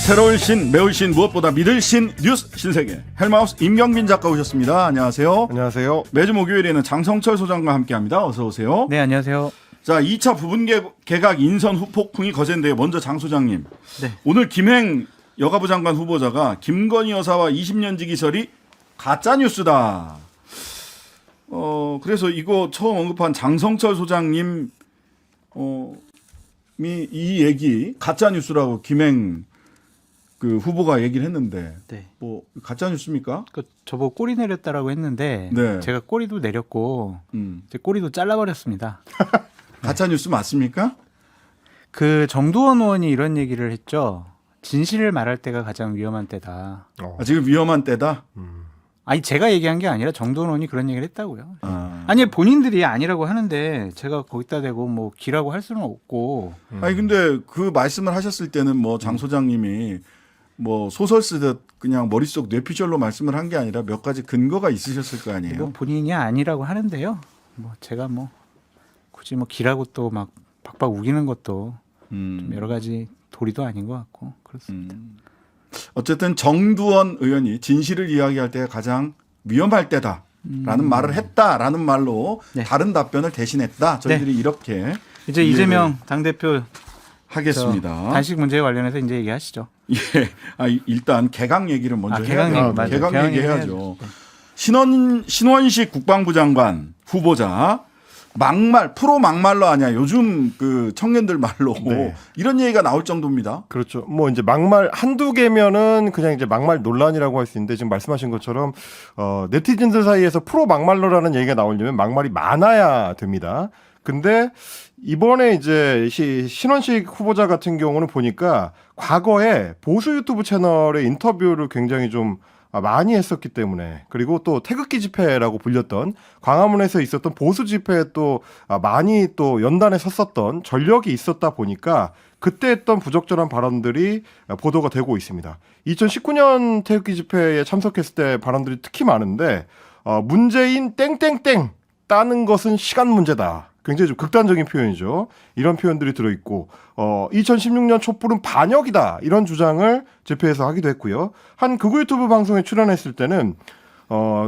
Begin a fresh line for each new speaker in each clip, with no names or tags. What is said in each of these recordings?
새로울 신, 매울 신, 무엇보다 믿을 신, 뉴스 신세계 헬마우스 임경빈 작가 오셨습니다. 안녕하세요.
안녕하세요.
매주 목요일에는 장성철 소장과 함께합니다. 어서 오세요.
네, 안녕하세요.
자, 2차 부분 개각 인선 후폭풍이 거센데요. 먼저 장 소장님.
네.
오늘 김행 여가부 장관 후보자가 김건희 여사와 20년 지기설이 가짜 뉴스다. 그래서 이거 처음 언급한 장성철 소장님 이 얘기 가짜 뉴스라고 김행 그 후보가 얘기를 했는데
네.
뭐 가짜 뉴스입니까?
저보고 꼬리 내렸다라고 했는데
네.
제가 꼬리도 내렸고 제 꼬리도 잘라버렸습니다.
가짜 뉴스 맞습니까?
그 정두원 의원이 이런 얘기를 했죠. 진실을 말할 때가 가장 위험한 때다.
지금 위험한 때다.
아니 제가 얘기한 게 아니라 정두원 의원이 그런 얘기를 했다고요. 아니 본인들이 아니라고 하는데 제가 거기다 대고 뭐 기라고 할 수는 없고.
아니 근데 그 말씀을 하셨을 때는 뭐 장 소장님이 뭐 소설 쓰듯 그냥 머릿속 뇌피셜로 말씀을 한 게 아니라 몇 가지 근거가 있으셨을 거 아니에요.
뭐 본인이 아니라고 하는데요. 뭐 제가 뭐 굳이 뭐 기라고 또 막 박박 우기는 것도 좀 여러 가지 도리도 아닌 것 같고 그렇습니다.
어쨌든 정두원 의원이 진실을 이야기할 때가 가장 위험할 때다라는 말을 했다라는 말로
네.
다른 답변을 대신했다. 저희들이 이렇게
이제 이재명 당대표
하겠습니다.
단식 문제에 관련해서 이제 얘기하시죠.
예, 일단 개각 얘기를 먼저
개각
해야
얘기, 맞아요.
개각 얘기해야죠. 신원식 국방부 장관 후보자 막말 프로 막말러 아니야. 요즘 그 청년들 말로
네.
이런 얘기가 나올 정도입니다.
그렇죠. 뭐 이제 막말 한두 개면은 그냥 이제 막말 논란이라고 할 수 있는데 지금 말씀하신 것처럼 네티즌들 사이에서 프로 막말러라는 얘기가 나오려면 막말이 많아야 됩니다. 근데 이번에 이제 신원식 후보자 같은 경우는 보니까 과거에 보수 유튜브 채널의 인터뷰를 굉장히 좀 많이 했었기 때문에 그리고 또 태극기 집회라고 불렸던 광화문에서 있었던 보수 집회에 또 많이 또 연단에 섰었던 전력이 있었다 보니까 그때 했던 부적절한 발언들이 보도가 되고 있습니다. 2019년 태극기 집회에 참석했을 때 발언들이 특히 많은데 문재인 땡땡땡 따는 것은 시간 문제다. 굉장히 좀 극단적인 표현이죠. 이런 표현들이 들어있고 2016년 촛불은 반역이다. 이런 주장을 집회에서 하기도 했고요. 한 극우 유튜브 방송에 출연했을 때는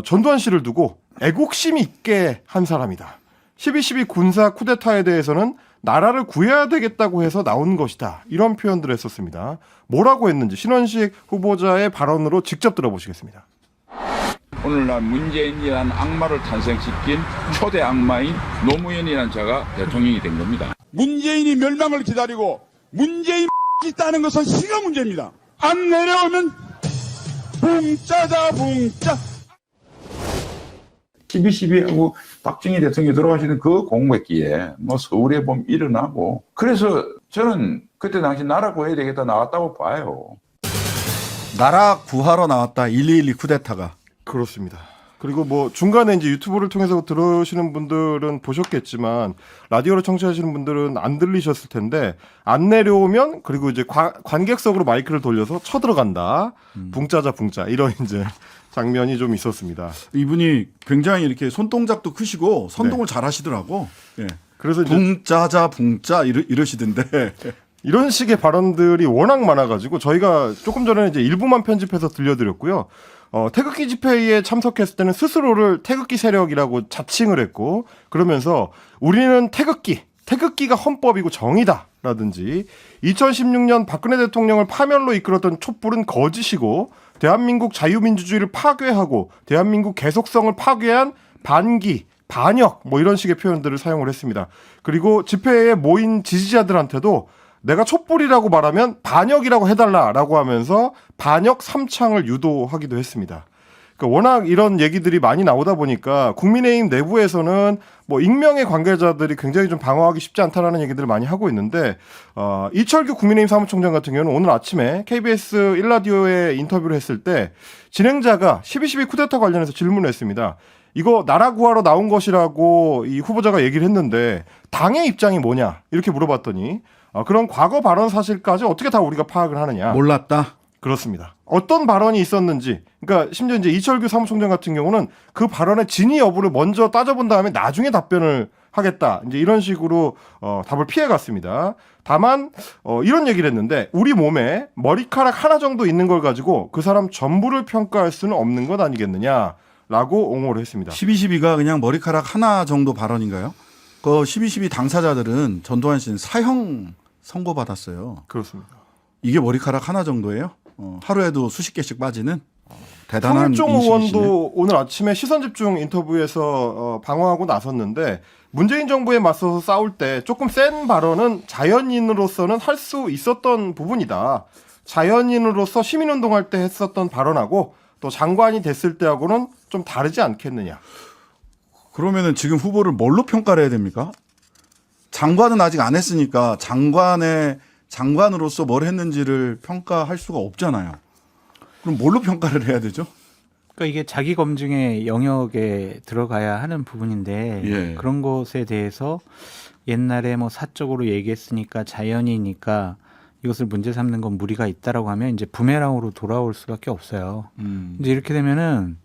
전두환 씨를 두고 애국심 있게 한 사람이다. 12.12 군사 쿠데타에 대해서는 나라를 구해야 되겠다고 해서 나온 것이다. 이런 표현들을 했었습니다. 뭐라고 했는지 신원식 후보자의 발언으로 직접 들어보시겠습니다.
오늘날 문재인이라는 악마를 탄생시킨 초대 악마인 노무현이라는 자가 대통령이 된 겁니다.
문재인이 멸망을 기다리고 문재인 있다는 것은 시간 문제입니다. 안 내려오면 붕짜자 붕짜.
12.12하고 박정희 대통령이 돌아가시는 그 공백기에 뭐 서울에 보면 일어나고 그래서 저는 그때 당시 나라 구해야 되겠다 나왔다고 봐요.
나라 구하러 나왔다. 12.12 쿠데타가.
그렇습니다. 그리고 뭐 중간에 이제 유튜브를 통해서 들으시는 분들은 보셨겠지만 라디오로 청취하시는 분들은 안 들리셨을 텐데 안 내려오면 그리고 이제 관객석으로 마이크를 돌려서 쳐들어간다. 붕짜자 붕짜 이런 이제 장면이 좀 있었습니다.
이분이 굉장히 이렇게 손동작도 크시고 선동을 잘 하시더라고. 예.
그래서 이제
붕짜자 붕짜 이러시던데.
이런 식의 발언들이 워낙 많아가지고 저희가 조금 전에 이제 일부만 편집해서 들려드렸고요. 태극기 집회에 참석했을 때는 스스로를 태극기 세력이라고 자칭을 했고 그러면서 우리는 태극기가 헌법이고 정의다라든지 2016년 박근혜 대통령을 파멸로 이끌었던 촛불은 거짓이고 대한민국 자유민주주의를 파괴하고 대한민국 계속성을 파괴한 반역 뭐 이런 식의 표현들을 사용을 했습니다. 그리고 집회에 모인 지지자들한테도 내가 촛불이라고 말하면 반역이라고 해달라라고 하면서 반역 3창을 유도하기도 했습니다. 그러니까 워낙 이런 얘기들이 많이 나오다 보니까 국민의힘 내부에서는 뭐 익명의 관계자들이 굉장히 좀 방어하기 쉽지 않다라는 얘기들을 많이 하고 있는데 이철규 국민의힘 사무총장 같은 경우는 오늘 아침에 KBS 1라디오에 인터뷰를 했을 때 진행자가 12.12 쿠데타 관련해서 질문을 했습니다. 이거 나라 구하러 나온 것이라고 이 후보자가 얘기를 했는데 당의 입장이 뭐냐 이렇게 물어봤더니 그런 과거 발언 사실까지 어떻게 다 우리가 파악을 하느냐.
몰랐다.
그렇습니다. 어떤 발언이 있었는지, 그러니까 심지어 이제 이철규 사무총장 같은 경우는 그 발언의 진위 여부를 먼저 따져본 다음에 나중에 답변을 하겠다. 이제 이런 식으로 답을 피해갔습니다. 다만 이런 얘기를 했는데 우리 몸에 머리카락 하나 정도 있는 걸 가지고 그 사람 전부를 평가할 수는 없는 것 아니겠느냐라고 옹호를 했습니다.
12.12가 그냥 머리카락 하나 정도 발언인가요? 그 12.12 당사자들은 전두환 씨는 사형 선고받았어요.
그렇습니다.
이게 머리카락 하나 정도예요? 하루에도 수십 개씩 빠지는 대단한
성일종
인식이시네.
의원도 오늘 아침에 시선집중 인터뷰에서 방어하고 나섰는데 문재인 정부에 맞서서 싸울 때 조금 센 발언은 자연인으로서는 할 수 있었던 부분이다. 자연인으로서 시민운동할 때 했었던 발언하고 또 장관이 됐을 때하고는 좀 다르지 않겠느냐.
그러면은 지금 후보를 뭘로 평가를 해야 됩니까? 장관은 아직 안 했으니까 장관으로서 뭘 했는지를 평가할 수가 없잖아요. 그럼 뭘로 평가를 해야 되죠?
그러니까 이게 자기 검증의 영역에 들어가야 하는 부분인데
예.
그런 것에 대해서 옛날에 뭐 사적으로 얘기했으니까 자연이니까 이것을 문제 삼는 건 무리가 있다라고 하면 이제 부메랑으로 돌아올 수밖에 없어요. 이제 이렇게 되면은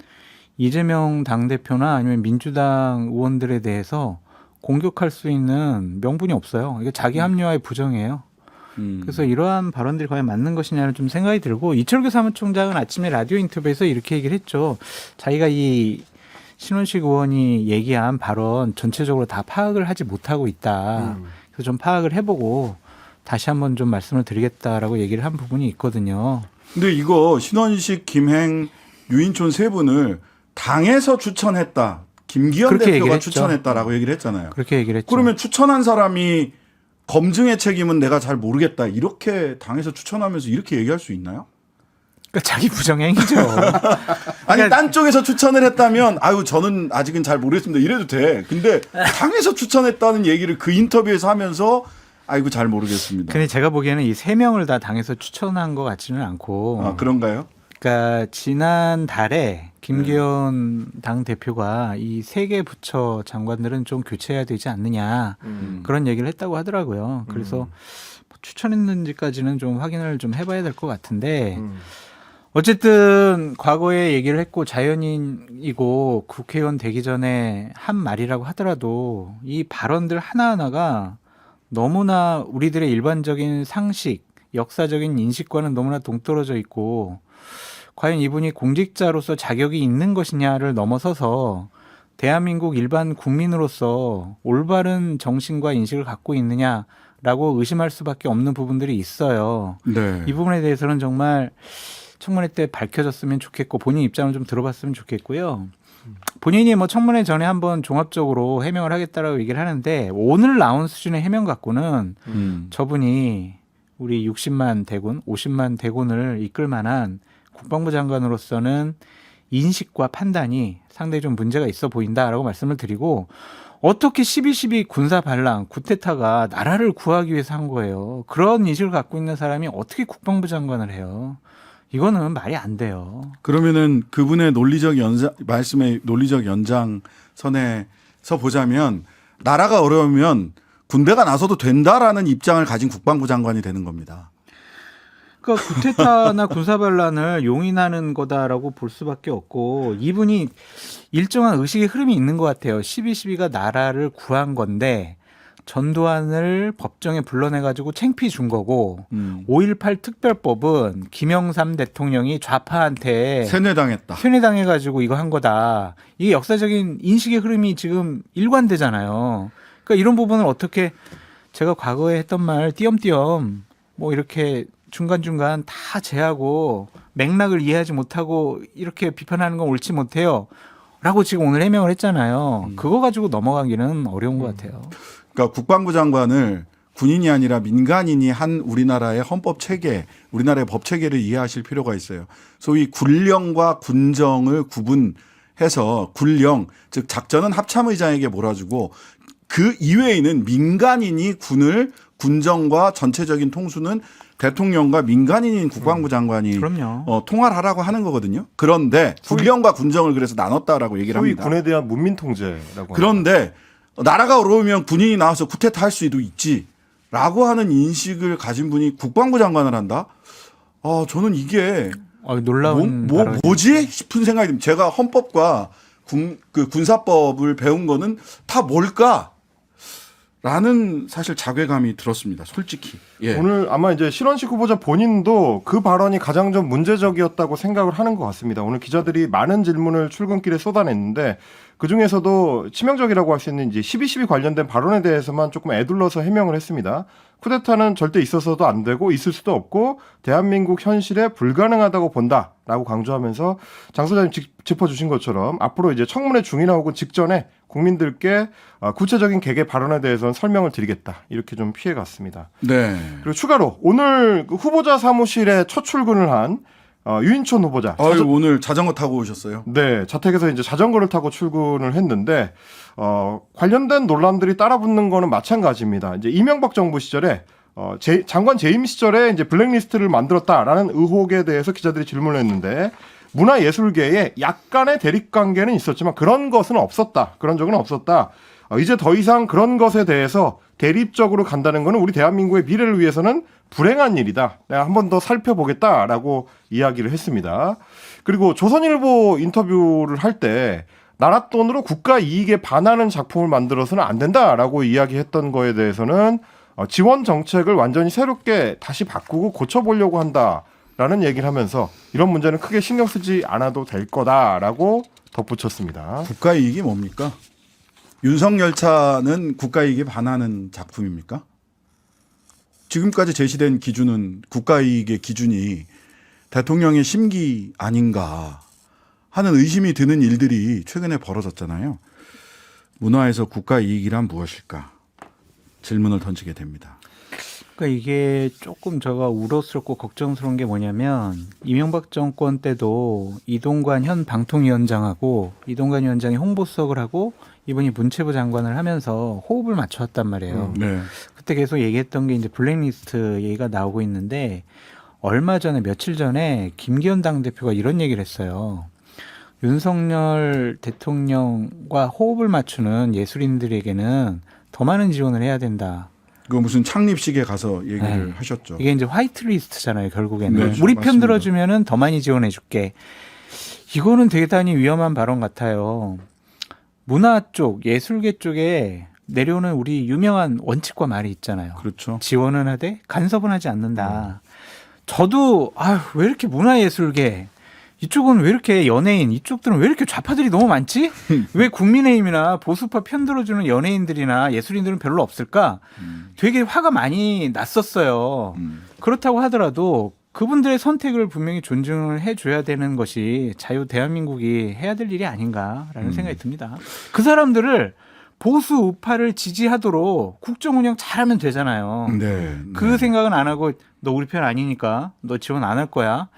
이재명 당대표나 아니면 민주당 의원들에 대해서 공격할 수 있는 명분이 없어요. 이게 자기 합리화의 부정이에요. 그래서 이러한 발언들이 과연 맞는 것이냐는 좀 생각이 들고 이철규 사무총장은 아침에 라디오 인터뷰에서 이렇게 얘기를 했죠. 자기가 이 신원식 의원이 얘기한 발언 전체적으로 다 파악을 하지 못하고 있다. 그래서 좀 파악을 해보고 다시 한번 좀 말씀을 드리겠다라고 얘기를 한 부분이 있거든요.
근데 이거 신원식, 김행, 유인촌 세 분을 당에서 추천했다. 김기현
그렇게 얘기를
대표가
했죠.
추천했다라고 얘기를 했잖아요.
그렇게 얘기를 했죠.
그러면 추천한 사람이 검증의 책임은 내가 잘 모르겠다. 이렇게 당에서 추천하면서 이렇게 얘기할 수 있나요?
그러니까 자기 부정행위죠.
아니 딴 쪽에서 추천을 했다면 아유 저는 아직은 잘 모르겠습니다. 이래도 돼. 근데 당에서 추천했다는 얘기를 그 인터뷰에서 하면서 아이고 잘 모르겠습니다.
근데 제가 보기에는 이 세 명을 다 당에서 추천한 것 같지는 않고
아 그런가요?
그러니까 지난달에 김기현 당 대표가 이 세 개 부처 장관들은 좀 교체해야 되지 않느냐 그런 얘기를 했다고 하더라고요. 그래서 뭐 추천했는지까지는 좀 확인을 좀 해봐야 될 것 같은데 어쨌든 과거에 얘기를 했고 자연인이고 국회의원 되기 전에 한 말이라고 하더라도 이 발언들 하나하나가 너무나 우리들의 일반적인 상식, 역사적인 인식과는 너무나 동떨어져 있고 과연 이분이 공직자로서 자격이 있는 것이냐를 넘어서서 대한민국 일반 국민으로서 올바른 정신과 인식을 갖고 있느냐라고 의심할 수밖에 없는 부분들이 있어요.
네.
이 부분에 대해서는 정말 청문회 때 밝혀졌으면 좋겠고 본인 입장을 좀 들어봤으면 좋겠고요. 본인이 뭐 청문회 전에 한번 종합적으로 해명을 하겠다라고 얘기를 하는데 오늘 나온 수준의 해명 갖고는 저분이 우리 60만 대군, 50만 대군을 이끌 만한 국방부 장관으로서는 인식과 판단이 상당히 좀 문제가 있어 보인다라고 말씀을 드리고 어떻게 12.12 군사 반란, 쿠데타가 나라를 구하기 위해서 한 거예요. 그런 인식을 갖고 있는 사람이 어떻게 국방부 장관을 해요. 이거는 말이 안 돼요.
그러면은 그분의 말씀의 논리적 연장선에서 보자면 나라가 어려우면 군대가 나서도 된다라는 입장을 가진 국방부 장관이 되는 겁니다.
그러니까 쿠데타나 군사반란을 용인하는 거다라고 볼 수밖에 없고 이분이 일정한 의식의 흐름이 있는 것 같아요. 12.12가 나라를 구한 건데 전두환을 법정에 불러내가지고 창피 준 거고 5.18 특별법은 김영삼 대통령이 좌파한테 세뇌당해가지고 이거 한 거다. 이게 역사적인 인식의 흐름이 지금 일관되잖아요. 그러니까 이런 부분을 어떻게 제가 과거에 했던 말 띄엄띄엄 뭐 이렇게 중간중간 다 제하고 맥락을 이해하지 못하고 이렇게 비판하는 건 옳지 못해요. 라고 지금 오늘 해명을 했잖아요. 그거 가지고 넘어가기는 어려운 것 같아요.
그러니까 국방부 장관을 군인이 아니라 민간인이 한 우리나라의 헌법 체계, 우리나라의 법 체계를 이해하실 필요가 있어요. 소위 군령과 군정을 구분해서 군령, 즉 작전은 합참의장에게 몰아주고 그 이외에는 민간인이 군정과 전체적인 통수는 대통령과 민간인인 국방부 장관이
그럼요.
통할하라고 하는 거거든요. 그런데 군령과 군정을 그래서 나눴다라고 얘기를
소위
합니다.
군에 대한 문민 통제라고.
그런데 나라가 어려우면 군인이 나와서 쿠데타 할 수도 있지라고 하는 인식을 가진 분이 국방부 장관을 한다. 저는 이게
놀라운
뭐지 싶은 생각이 듭니다. 제가 헌법과 군사법을 배운 거는 다 뭘까? 라는 사실 자괴감이 들었습니다. 솔직히. 예.
오늘 아마 이제 신원식 후보자 본인도 그 발언이 가장 좀 문제적이었다고 생각을 하는 것 같습니다. 오늘 기자들이 많은 질문을 출근길에 쏟아냈는데 그 중에서도 치명적이라고 할 수 있는 이제 12.12 관련된 발언에 대해서만 조금 애둘러서 해명을 했습니다. 쿠데타는 절대 있어서도 안 되고 있을 수도 없고 대한민국 현실에 불가능하다고 본다라고 강조하면서 장 소장님 짚어주신 것처럼 앞으로 이제 청문회 중이나 혹은 직전에 국민들께 구체적인 개개 발언에 대해서는 설명을 드리겠다 이렇게 좀 피해갔습니다.
네.
그리고 추가로 오늘 그 후보자 사무실에 첫 출근을 한 유인촌 후보자.
아유, 오늘 자전거 타고 오셨어요?
네, 자택에서 이제 자전거를 타고 출근을 했는데 관련된 논란들이 따라붙는 거는 마찬가지입니다. 이제 이명박 정부 시절에 장관 재임 시절에 이제 블랙리스트를 만들었다라는 의혹에 대해서 기자들이 질문을 했는데 문화예술계에 약간의 대립관계는 있었지만 그런 것은 없었다. 그런 적은 없었다. 이제 더 이상 그런 것에 대해서 대립적으로 간다는 것은 우리 대한민국의 미래를 위해서는 불행한 일이다. 내가 한 번 더 살펴보겠다라고 이야기를 했습니다. 그리고 조선일보 인터뷰를 할 때 나라 돈으로 국가 이익에 반하는 작품을 만들어서는 안 된다라고 이야기했던 거에 대해서는 지원 정책을 완전히 새롭게 다시 바꾸고 고쳐보려고 한다라는 얘기를 하면서 이런 문제는 크게 신경 쓰지 않아도 될 거다라고 덧붙였습니다.
국가 이익이 뭡니까? 윤석열차는 국가 이익에 반하는 작품입니까? 지금까지 제시된 기준은 국가 이익의 기준이 대통령의 심기 아닌가 하는 의심이 드는 일들이 최근에 벌어졌잖아요. 문화에서 국가 이익이란 무엇일까? 질문을 던지게 됩니다.
그러니까 이게 조금 제가 우려스럽고 걱정스러운 게 뭐냐면 이명박 정권 때도 이동관 현 방통위원장하고 이동관 위원장이 홍보수석을 하고 이분이 문체부 장관을 하면서 호흡을 맞춰왔단 말이에요.
네.
그때 계속 얘기했던 게 이제 블랙리스트 얘기가 나오고 있는데 얼마 전에 며칠 전에 김기현 당대표가 이런 얘기를 했어요. 윤석열 대통령과 호흡을 맞추는 예술인들에게는 더 많은 지원을 해야 된다.
그거 무슨 창립식에 가서 얘기를
네.
하셨죠.
이게 이제 화이트리스트잖아요, 결국에는.
네,
우리
맞습니다.
편 들어주면은 더 많이 지원해줄게. 이거는 대단히 위험한 발언 같아요. 문화 쪽, 예술계 쪽에 내려오는 우리 유명한 원칙과 말이 있잖아요.
그렇죠.
지원은 하되 간섭은 하지 않는다. 저도 왜 이렇게 문화예술계 이쪽은 왜 이렇게 연예인 이쪽들은 왜 이렇게 좌파들이 너무 많지? 왜 국민의힘이나 보수파 편 들어주는 연예인들이나 예술인들은 별로 없을까? 되게 화가 많이 났었어요. 그렇다고 하더라도 그분들의 선택을 분명히 존중을 해줘야 되는 것이 자유 대한민국이 해야 될 일이 아닌가라는 생각이 듭니다. 그 사람들을 보수 우파를 지지하도록 국정 운영 잘하면 되잖아요.
네.
그 생각은 안 하고 너 우리 편 아니니까 너 지원 안 할 거야.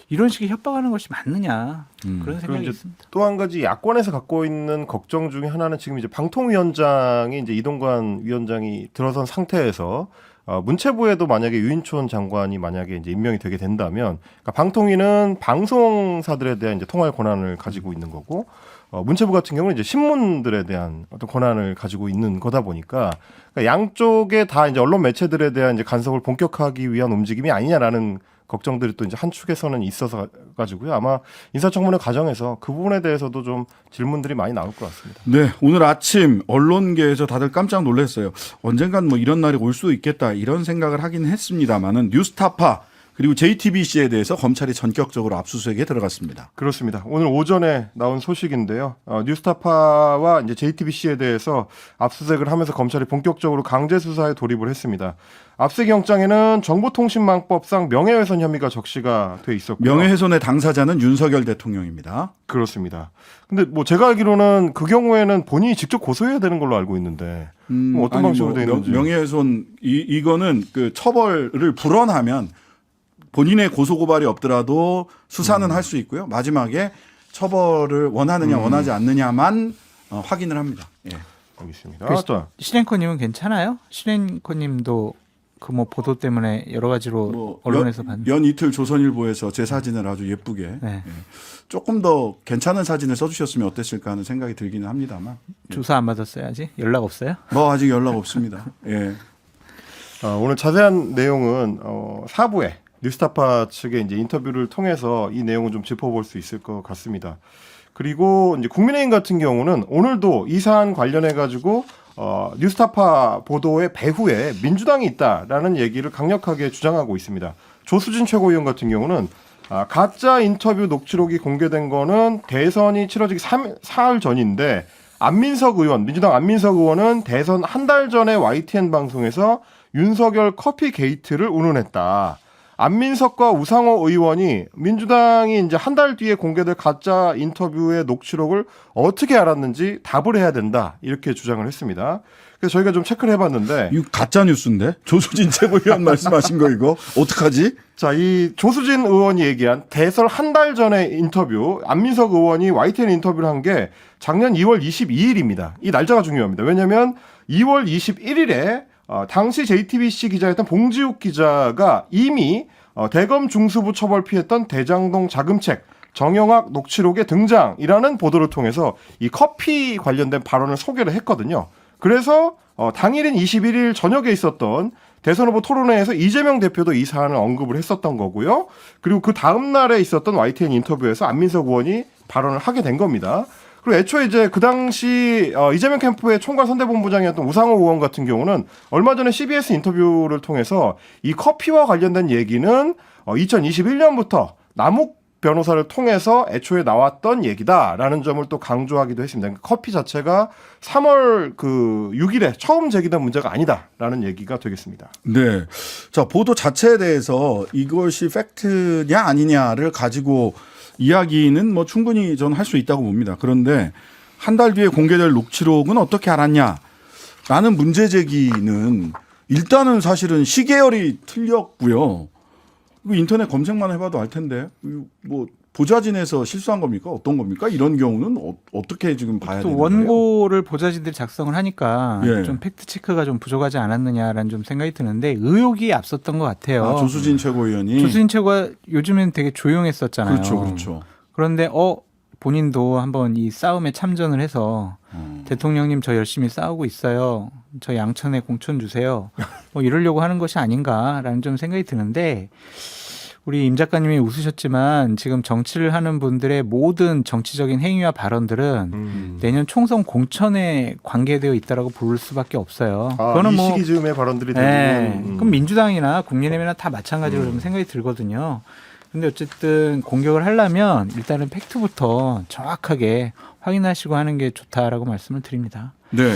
이런 식의 협박하는 것이 맞느냐 그런 생각이 있습니다.
또 한 가지 야권에서 갖고 있는 걱정 중에 하나는 지금 이제 방통위원장이 이제 이동관 위원장이 들어선 상태에서 문체부에도 만약에 유인촌 장관이 만약에 이제 임명이 되게 된다면 그러니까 방통위는 방송사들에 대한 이제 통할 권한을 가지고 있는 거고 문체부 같은 경우는 이제 신문들에 대한 어떤 권한을 가지고 있는 거다 보니까 그러니까 양쪽에 다 이제 언론 매체들에 대한 이제 간섭을 본격화하기 위한 움직임이 아니냐라는 걱정들이 또 이제 한 축에서는 있어서 가지고요. 아마 인사청문회 과정에서 그 부분에 대해서도 좀 질문들이 많이 나올 것 같습니다.
네, 오늘 아침 언론계에서 다들 깜짝 놀랐어요. 언젠간 뭐 이런 날이 올 수도 있겠다 이런 생각을 하긴 했습니다만은 뉴스타파 그리고 JTBC에 대해서 검찰이 전격적으로 압수수색에 들어갔습니다.
그렇습니다. 오늘 오전에 나온 소식인데요. 뉴스타파와 이제 JTBC에 대해서 압수수색을 하면서 검찰이 본격적으로 강제 수사에 돌입을 했습니다. 압수수색 영장에는 정보통신망법상 명예훼손 혐의가 적시가 돼 있었고요.
명예훼손의 당사자는 윤석열 대통령입니다.
그렇습니다. 근데 뭐 제가 알기로는 그 경우에는 본인이 직접 고소해야 되는 걸로 알고 있는데 뭐 어떤 방식으로 돼 있는지.
명예훼손 이거는 그 처벌을 불언하면 본인의 고소고발이 없더라도 수사는 할 수 있고요. 마지막에 처벌을 원하느냐 원하지 않느냐만 확인을 합니다. 예.
알겠습니다.
신앵커님은 괜찮아요? 신앵커님도 그 뭐 보도 때문에 여러 가지로
뭐
언론에서 봤는데
연 이틀 조선일보에서 제 사진을 아주 예쁘게
네.
조금 더 괜찮은 사진을 써주셨으면 어땠을까 하는 생각이 들기는 합니다만
조사 안 받았어야지 연락 없어요?
뭐 아직 연락 없습니다. 예.
오늘 자세한 내용은 4부에 뉴스타파 측의 이제 인터뷰를 통해서 이 내용을 좀 짚어볼 수 있을 것 같습니다. 그리고 이제 국민의힘 같은 경우는 오늘도 이 사안 관련해 가지고 뉴스타파 보도의 배후에 민주당이 있다라는 얘기를 강력하게 주장하고 있습니다. 조수진 최고위원 같은 경우는 가짜 인터뷰 녹취록이 공개된 거는 대선이 치러지기 사흘 전인데 안민석 의원, 민주당 안민석 의원은 대선 한 달 전에 YTN 방송에서 윤석열 커피 게이트를 운운했다. 안민석과 우상호 의원이 민주당이 이제 한 달 뒤에 공개될 가짜 인터뷰의 녹취록을 어떻게 알았는지 답을 해야 된다. 이렇게 주장을 했습니다. 그래서 저희가 좀 체크를 해봤는데
이거 가짜 뉴스인데 조수진 최고위원 말씀하신 거 이거 어떡하지?
자, 이 조수진 의원이 얘기한 대선 한 달 전의 인터뷰, 안민석 의원이 YTN 인터뷰를 한 게 작년 2월 22일입니다. 이 날짜가 중요합니다. 왜냐하면 2월 21일에 당시 JTBC 기자였던 봉지욱 기자가 이미 대검 중수부 처벌 피했던 대장동 자금책 정영학 녹취록의 등장이라는 보도를 통해서 이 커피 관련된 발언을 소개를 했거든요. 그래서 당일인 21일 저녁에 있었던 대선 후보 토론회에서 이재명 대표도 이 사안을 언급을 했었던 거고요. 그리고 그 다음 날에 있었던 YTN 인터뷰에서 안민석 의원이 발언을 하게 된 겁니다. 그리고 애초에 이제 그 당시 이재명 캠프의 총괄 선대본부장이었던 우상호 의원 같은 경우는 얼마 전에 CBS 인터뷰를 통해서 이 커피와 관련된 얘기는 2021년부터 남욱 변호사를 통해서 애초에 나왔던 얘기다라는 점을 또 강조하기도 했습니다. 그러니까 커피 자체가 3월 6일에 처음 제기된 문제가 아니다라는 얘기가 되겠습니다.
네. 자, 보도 자체에 대해서 이것이 팩트냐 아니냐를 가지고 이야기는 뭐 충분히 저는 할 수 있다고 봅니다. 그런데 한 달 뒤에 공개될 녹취록은 어떻게 알았냐? 라는 문제 제기는 일단은 사실은 시계열이 틀렸고요. 인터넷 검색만 해봐도 알 텐데 뭐 보좌진에서 실수한 겁니까? 어떤 겁니까? 이런 경우는 어떻게 지금 봐야 되는
또
거예요?
원고를 보좌진들이 작성을 하니까
예.
좀 팩트 체크가 좀 부족하지 않았느냐라는 좀 생각이 드는데 의혹이 앞섰던 것 같아요.
아, 조수진 최고위원이
조수진 최고가 요즘엔 되게 조용했었잖아요.
그렇죠, 그렇죠.
그런데 본인도 한번 이 싸움에 참전을 해서 대통령님 저 열심히 싸우고 있어요. 저 양천에 공천 주세요. 뭐 이러려고 하는 것이 아닌가라는 좀 생각이 드는데 우리 임 작가님이 웃으셨지만 지금 정치를 하는 분들의 모든 정치적인 행위와 발언들은 내년 총선 공천에 관계되어 있다라고 볼 수밖에 없어요.
이 시기 즈음의 발언들이 대부분.
그럼 민주당이나 국민의힘이나 다 마찬가지로 좀 생각이 들거든요. 근데 어쨌든 공격을 하려면 일단은 팩트부터 정확하게 확인하시고 하는 게 좋다라고 말씀을 드립니다.
네.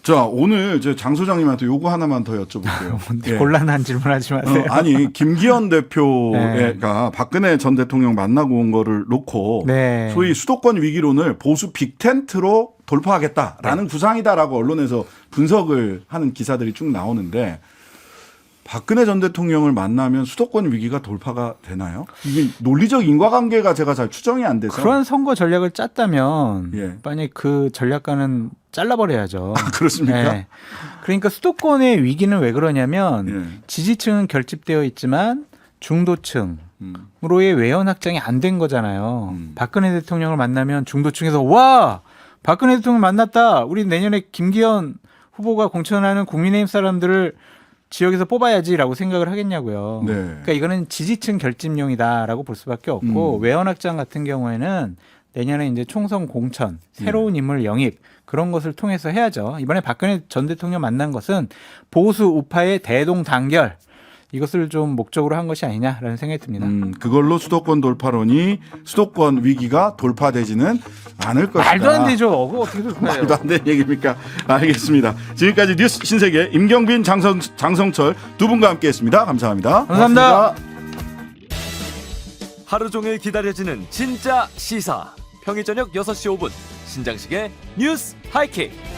자, 오늘 장 소장님한테 요거 하나만 더 여쭤볼게요. 예.
곤란한 질문하지 마세요.
아니, 김기현 대표가 박근혜 전 대통령 만나고 온 거를 놓고
네.
소위 수도권 위기론을 보수 빅텐트로 돌파하겠다라는 구상이다라고 언론에서 분석을 하는 기사들이 쭉 나오는데 박근혜 전 대통령을 만나면 수도권 위기가 돌파가 되나요? 이게 논리적 인과관계가 제가 잘 추정이 안 돼서.
그런 선거 전략을 짰다면
예.
만약 그 전략가는 잘라버려야죠.
그렇습니까?
네. 그러니까 수도권의 위기는 왜 그러냐면
예.
지지층은 결집되어 있지만 중도층으로의 외연 확장이 안 된 거잖아요. 박근혜 대통령을 만나면 중도층에서 와 박근혜 대통령 만났다. 우리 내년에 김기현 후보가 공천하는 국민의힘 사람들을 지역에서 뽑아야지라고 생각을 하겠냐고요.
네.
그러니까 이거는 지지층 결집용이다라고 볼 수밖에 없고 외연 확장 같은 경우에는 내년에 이제 총선 공천, 새로운 인물 영입 그런 것을 통해서 해야죠. 이번에 박근혜 전 대통령 만난 것은 보수 우파의 대동단결 이것을 좀 목적으로 한 것이 아니냐라는 생각이 듭니다.
그걸로 수도권 돌파론이 수도권 위기가 돌파되지는 않을 것이다.
말도 안 되죠. 그거 어떻게 돌파해요?
말도 안 되는 얘기입니까? 알겠습니다. 지금까지 뉴스 신세계 임경빈 장성철 두 분과 함께했습니다. 감사합니다.
감사합니다.
하루 종일 기다려지는 진짜 시사. 평일 저녁 6시 5분 신장식의 뉴스 하이킥.